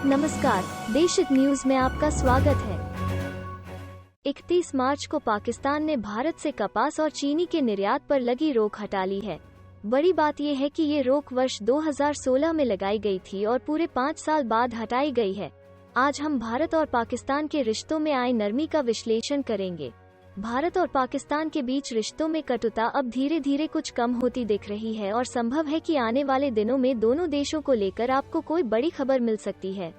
नमस्कार, देशित न्यूज में आपका स्वागत है। 31 मार्च को पाकिस्तान ने भारत से कपास और चीनी के निर्यात पर लगी रोक हटा ली है। बड़ी बात यह है कि ये रोक वर्ष 2016 में लगाई गई थी और पूरे 5 साल बाद हटाई गई है। आज हम भारत और पाकिस्तान के रिश्तों में आई नरमी का विश्लेषण करेंगे। भारत और पाकिस्तान के बीच रिश्तों में कटुता अब धीरे धीरे कुछ कम होती दिख रही है और संभव है कि आने वाले दिनों में दोनों देशों को लेकर आपको कोई बड़ी खबर मिल सकती है।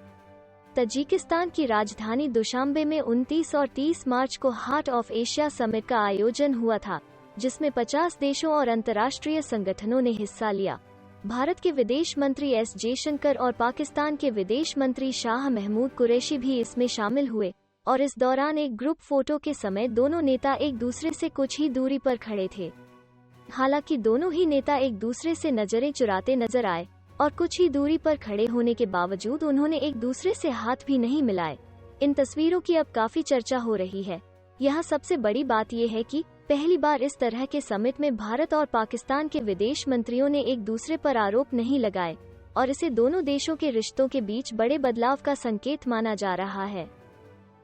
तजिकिस्तान की राजधानी दुशांबे में 29 और 30 मार्च को हार्ट ऑफ एशिया समिट का आयोजन हुआ था, जिसमें 50 देशों और अंतर्राष्ट्रीय संगठनों ने हिस्सा लिया। भारत के विदेश मंत्री एस जयशंकर और पाकिस्तान के विदेश मंत्री शाह महमूद कुरैशी भी इसमें शामिल हुए और इस दौरान एक ग्रुप फोटो के समय दोनों नेता एक दूसरे से कुछ ही दूरी पर खड़े थे। हालांकि दोनों ही नेता एक दूसरे से नजरें चुराते नजर आए और कुछ ही दूरी पर खड़े होने के बावजूद उन्होंने एक दूसरे से हाथ भी नहीं मिलाए। इन तस्वीरों की अब काफी चर्चा हो रही है। यहाँ सबसे बड़ी बात यह है कि पहली बार इस तरह के समिट में भारत और पाकिस्तान के विदेश मंत्रियों ने एक दूसरे पर आरोप नहीं लगाए और इसे दोनों देशों के रिश्तों के बीच बड़े बदलाव का संकेत माना जा रहा है,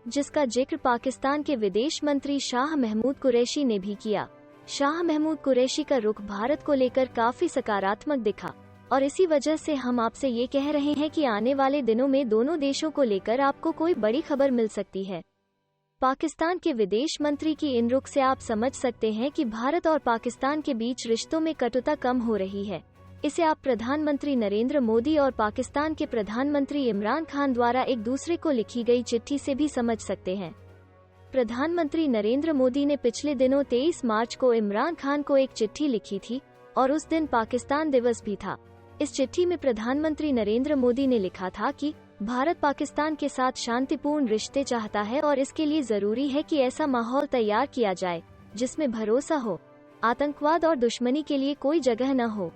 जिसका जिक्र पाकिस्तान के विदेश मंत्री शाह महमूद कुरैशी ने भी किया। शाह महमूद कुरैशी का रुख भारत को लेकर काफी सकारात्मक दिखा और इसी वजह से हम आपसे ये कह रहे हैं कि आने वाले दिनों में दोनों देशों को लेकर आपको कोई बड़ी खबर मिल सकती है। पाकिस्तान के विदेश मंत्री की इन रुख से आप समझ सकते हैं कि भारत और पाकिस्तान के बीच रिश्तों में कटुता कम हो रही है। इसे आप प्रधानमंत्री नरेंद्र मोदी और पाकिस्तान के प्रधानमंत्री इमरान खान द्वारा एक दूसरे को लिखी गई चिट्ठी से भी समझ सकते हैं। प्रधानमंत्री नरेंद्र मोदी ने पिछले दिनों 23 मार्च को इमरान खान को एक चिट्ठी लिखी थी और उस दिन पाकिस्तान दिवस भी था। इस चिट्ठी में प्रधानमंत्री नरेंद्र मोदी ने लिखा था कि भारत पाकिस्तान के साथ शांतिपूर्ण रिश्ते चाहता है और इसके लिए जरूरी है कि ऐसा माहौल तैयार किया जाए जिसमें भरोसा हो, आतंकवाद और दुश्मनी के लिए कोई जगह न हो।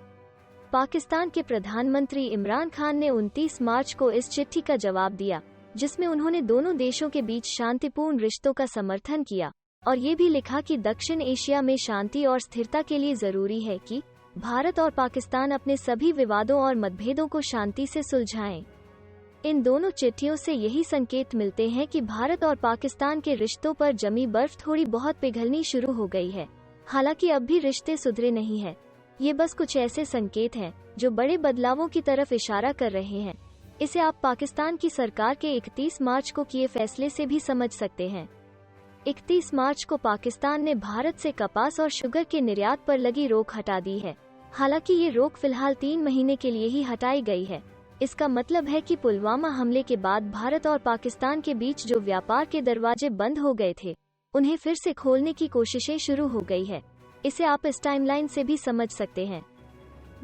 पाकिस्तान के प्रधानमंत्री इमरान खान ने 29 मार्च को इस चिट्ठी का जवाब दिया, जिसमें उन्होंने दोनों देशों के बीच शांतिपूर्ण रिश्तों का समर्थन किया और ये भी लिखा कि दक्षिण एशिया में शांति और स्थिरता के लिए जरूरी है कि भारत और पाकिस्तान अपने सभी विवादों और मतभेदों को शांति से सुलझाएं। इन दोनों चिट्ठियों से यही संकेत मिलते हैं कि भारत और पाकिस्तान के रिश्तों पर जमी बर्फ थोड़ी बहुत पिघलनी शुरू हो गई है। हालांकि अब भी रिश्ते सुधरे नहीं हैं। ये बस कुछ ऐसे संकेत हैं जो बड़े बदलावों की तरफ इशारा कर रहे हैं। इसे आप पाकिस्तान की सरकार के 31 मार्च को किए फैसले से भी समझ सकते हैं। 31 मार्च को पाकिस्तान ने भारत से कपास और शुगर के निर्यात पर लगी रोक हटा दी है। हालांकि ये रोक फिलहाल 3 महीने के लिए ही हटाई गई है। इसका मतलब है कि पुलवामा हमले के बाद भारत और पाकिस्तान के बीच जो व्यापार के दरवाजे बंद हो गए थे, उन्हें फिर से खोलने की कोशिशें शुरू हो गई है। इसे आप इस टाइमलाइन से भी समझ सकते हैं।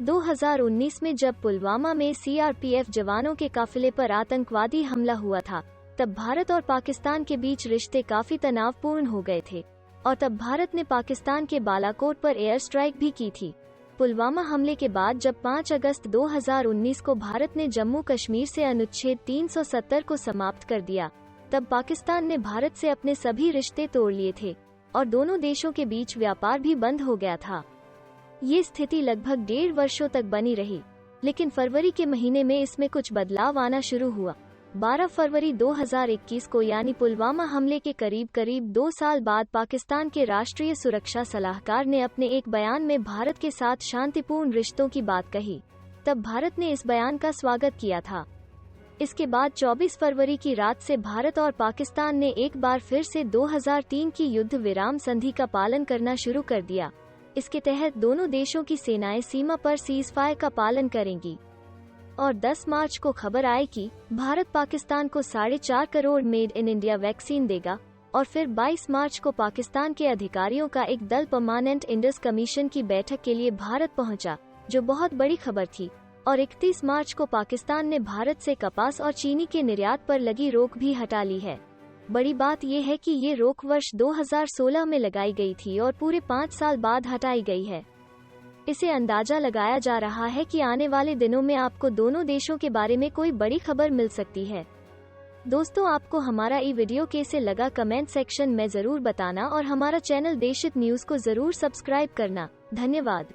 2019 में जब पुलवामा में सीआरपीएफ जवानों के काफिले पर आतंकवादी हमला हुआ था, तब भारत और पाकिस्तान के बीच रिश्ते काफी तनावपूर्ण हो गए थे और तब भारत ने पाकिस्तान के बालाकोट पर एयर स्ट्राइक भी की थी। पुलवामा हमले के बाद जब 5 अगस्त 2019 को भारत ने जम्मू कश्मीर से अनुच्छेद 370 को समाप्त कर दिया, तब पाकिस्तान ने भारत से अपने सभी रिश्ते तोड़ लिए थे और दोनों देशों के बीच व्यापार भी बंद हो गया था। ये स्थिति लगभग 1.5 वर्षों तक बनी रही, लेकिन फरवरी के महीने में इसमें कुछ बदलाव आना शुरू हुआ। 12 फरवरी 2021 को यानी पुलवामा हमले के करीब 2 साल बाद पाकिस्तान के राष्ट्रीय सुरक्षा सलाहकार ने अपने एक बयान में भारत के साथ शांतिपूर्ण रिश्तों की बात कही। तब भारत ने इस बयान का स्वागत किया था। इसके बाद 24 फरवरी की रात से भारत और पाकिस्तान ने एक बार फिर से 2003 की युद्ध विराम संधि का पालन करना शुरू कर दिया। इसके तहत दोनों देशों की सेनाएं सीमा पर सीज़फायर का पालन करेंगी और 10 मार्च को खबर आई कि भारत पाकिस्तान को 4.5 crore made in India vaccine देगा और फिर 22 मार्च को पाकिस्तान के अधिकारियों का एक दल परमानेंट इंडस कमीशन की बैठक के लिए भारत पहुंचा, जो बहुत बड़ी खबर थी। और 31 मार्च को पाकिस्तान ने भारत से कपास और चीनी के निर्यात पर लगी रोक भी हटा ली है। बड़ी बात यह है कि ये रोक वर्ष 2016 में लगाई गई थी और पूरे 5 साल बाद हटाई गई है। इसे अंदाजा लगाया जा रहा है कि आने वाले दिनों में आपको दोनों देशों के बारे में कोई बड़ी खबर मिल सकती है। दोस्तों, आपको हमारा ये वीडियो कैसे लगा कमेंट सेक्शन में जरूर बताना और हमारा चैनल देशित न्यूज को जरूर सब्सक्राइब करना। धन्यवाद।